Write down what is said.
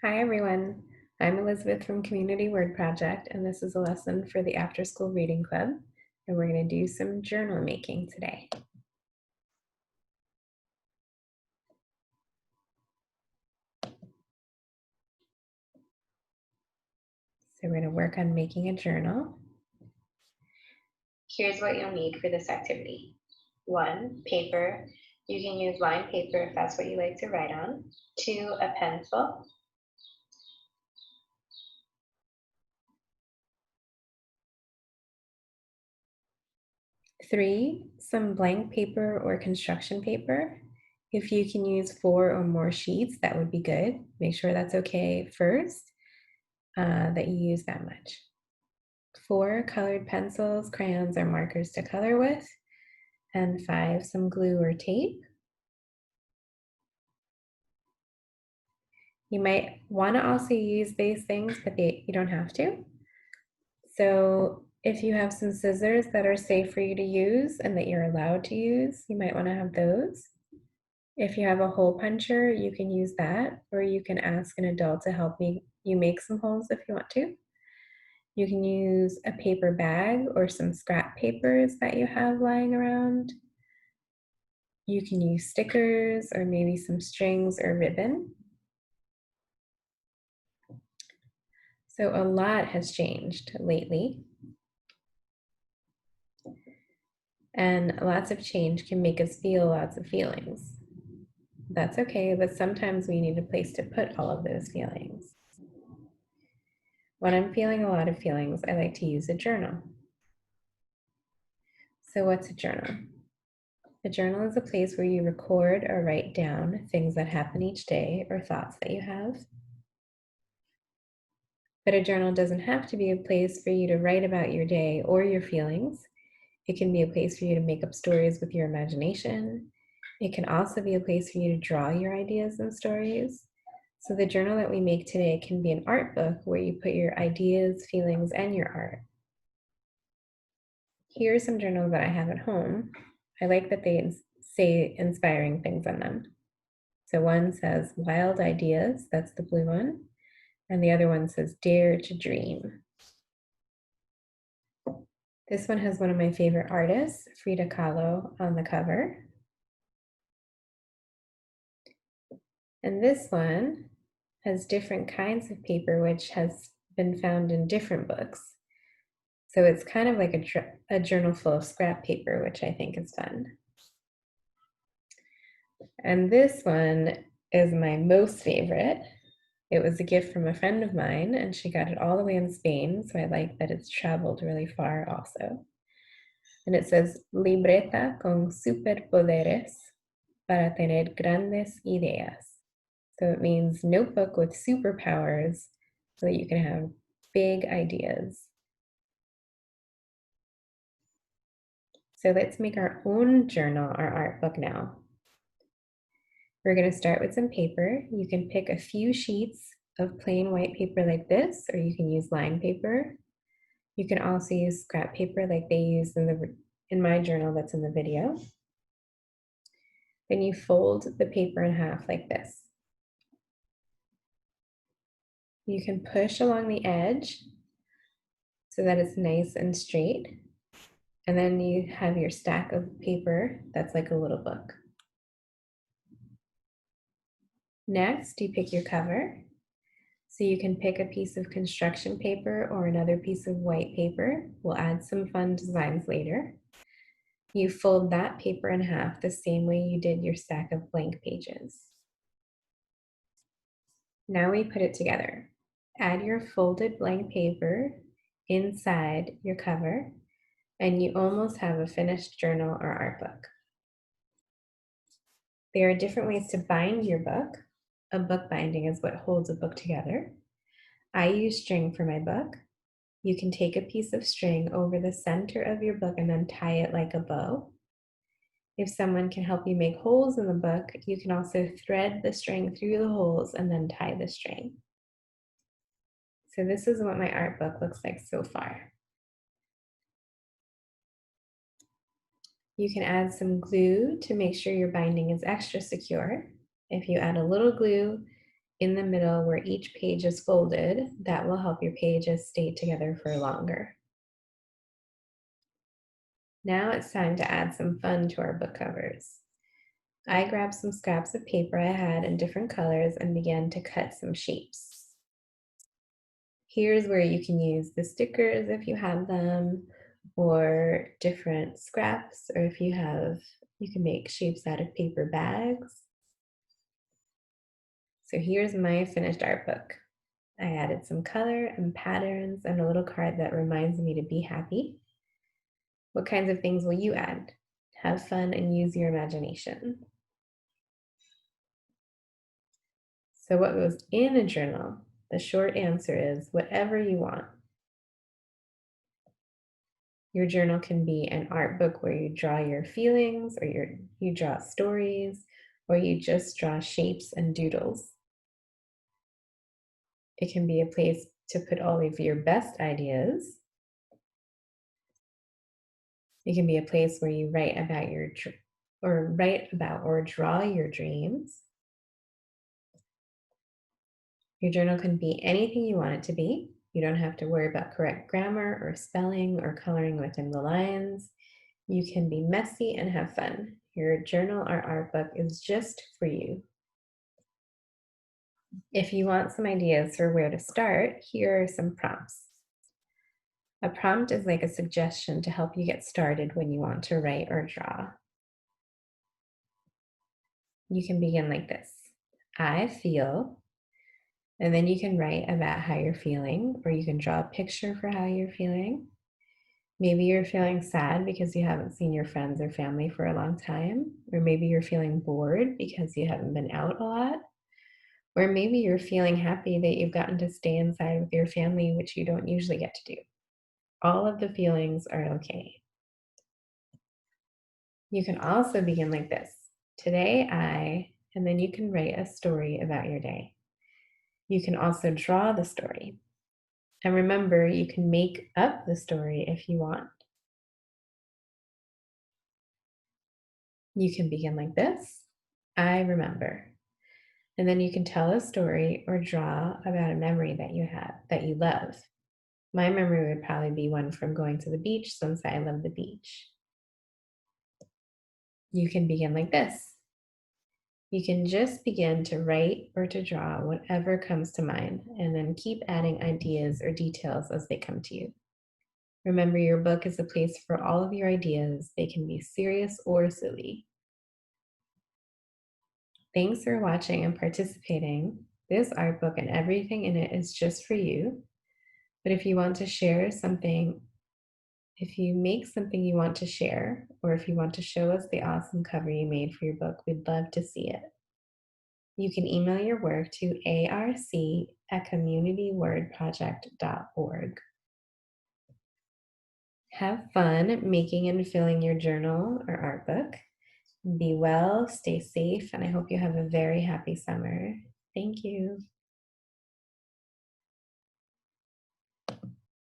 Hi everyone, I'm Elizabeth from Community Word Project, and this is a lesson for the After School Reading Club, and we're going to do some journal making today. So we're going to work on making a journal. Here's what you'll need for this activity. 1, paper. You can use lined paper if that's what you like to write on. 2, a pencil. 3, some blank paper or construction paper. If you can use 4 or more sheets, that would be good. Make sure that's okay first, that you use that much. 4 colored pencils, crayons, or markers to color with. And 5, some glue or tape. You might want to also use these things, but you don't have to. So if you have some scissors that are safe for you to use and that you're allowed to use, you might want to have those. If you have a hole puncher, you can use that, or you can ask an adult to help you make some holes if you want to. You can use a paper bag or some scrap papers that you have lying around. You can use stickers or maybe some strings or ribbon. So a lot has changed lately. And lots of change can make us feel lots of feelings. That's okay, but sometimes we need a place to put all of those feelings. When I'm feeling a lot of feelings, I like to use a journal. So what's a journal? A journal is a place where you record or write down things that happen each day or thoughts that you have. But a journal doesn't have to be a place for you to write about your day or your feelings. It can be a place for you to make up stories with your imagination. It can also be a place for you to draw your ideas and stories. So the journal that we make today can be an art book where you put your ideas, feelings, and your art. Here are some journals that I have at home. I like that they say inspiring things on them. So one says wild ideas, that's the blue one. And the other one says dare to dream. This one has one of my favorite artists, Frida Kahlo, on the cover. And this one has different kinds of paper, which has been found in different books. So it's kind of like a journal full of scrap paper, which I think is fun. And this one is my most favorite. It was a gift from a friend of mine, and she got it all the way in Spain, so I like that it's traveled really far also. And it says, libreta con superpoderes para tener grandes ideas. So it means notebook with superpowers so that you can have big ideas. So let's make our own journal, our art book now. We're going to start with some paper. You can pick a few sheets of plain white paper like this, or you can use lined paper. You can also use scrap paper like they use in my journal that's in the video. Then you fold the paper in half like this. You can push along the edge so that it's nice and straight. And then you have your stack of paper that's like a little book. Next, you pick your cover. So you can pick a piece of construction paper or another piece of white paper. We'll add some fun designs later. You fold that paper in half the same way you did your stack of blank pages. Now we put it together. Add your folded blank paper inside your cover, and you almost have a finished journal or art book. There are different ways to bind your book. A book binding is what holds a book together. I use string for my book. You can take a piece of string over the center of your book and then tie it like a bow. If someone can help you make holes in the book, you can also thread the string through the holes and then tie the string. So this is what my art book looks like so far. You can add some glue to make sure your binding is extra secure. If you add a little glue, in the middle where each page is folded. That will help your pages stay together for longer. Now it's time to add some fun to our book covers. I grabbed some scraps of paper I had in different colors and began to cut some shapes. Here's where you can use the stickers if you have them, or different scraps, or if you can make shapes out of paper bags. So here's my finished art book. I added some color and patterns and a little card that reminds me to be happy. What kinds of things will you add? Have fun and use your imagination. So what goes in a journal? The short answer is whatever you want. Your journal can be an art book where you draw your feelings, or you draw stories, or you just draw shapes and doodles. It can be a place to put all of your best ideas. It can be a place where you write about or draw your dreams. Your journal can be anything you want it to be. You don't have to worry about correct grammar or spelling or coloring within the lines. You can be messy and have fun. Your journal or art book is just for you. If you want some ideas for where to start, here are some prompts. A prompt is like a suggestion to help you get started when you want to write or draw. You can begin like this. I feel, and then you can write about how you're feeling, or you can draw a picture for how you're feeling. Maybe you're feeling sad because you haven't seen your friends or family for a long time, or maybe you're feeling bored because you haven't been out a lot, or maybe you're feeling happy that you've gotten to stay inside with your family, which you don't usually get to do. All of the feelings are okay. You can also begin like this. Today and then you can write a story about your day. You can also draw the story. And remember, you can make up the story if you want. You can begin like this. I remember. And then you can tell a story or draw about a memory that you have that you love. My memory would probably be one from going to the beach, since I love the beach. You can begin like this. You can just begin to write or to draw whatever comes to mind, and then keep adding ideas or details as they come to you. Remember, your book is a place for all of your ideas. They can be serious or silly. Thanks for watching and participating. This art book and everything in it is just for you. But if you want to share something, if you make something you want to share, or if you want to show us the awesome cover you made for your book, we'd love to see it. You can email your work to arc@communitywordproject.org. Have fun making and filling your journal or art book. Be well, stay safe, and I hope you have a very happy summer. Thank you.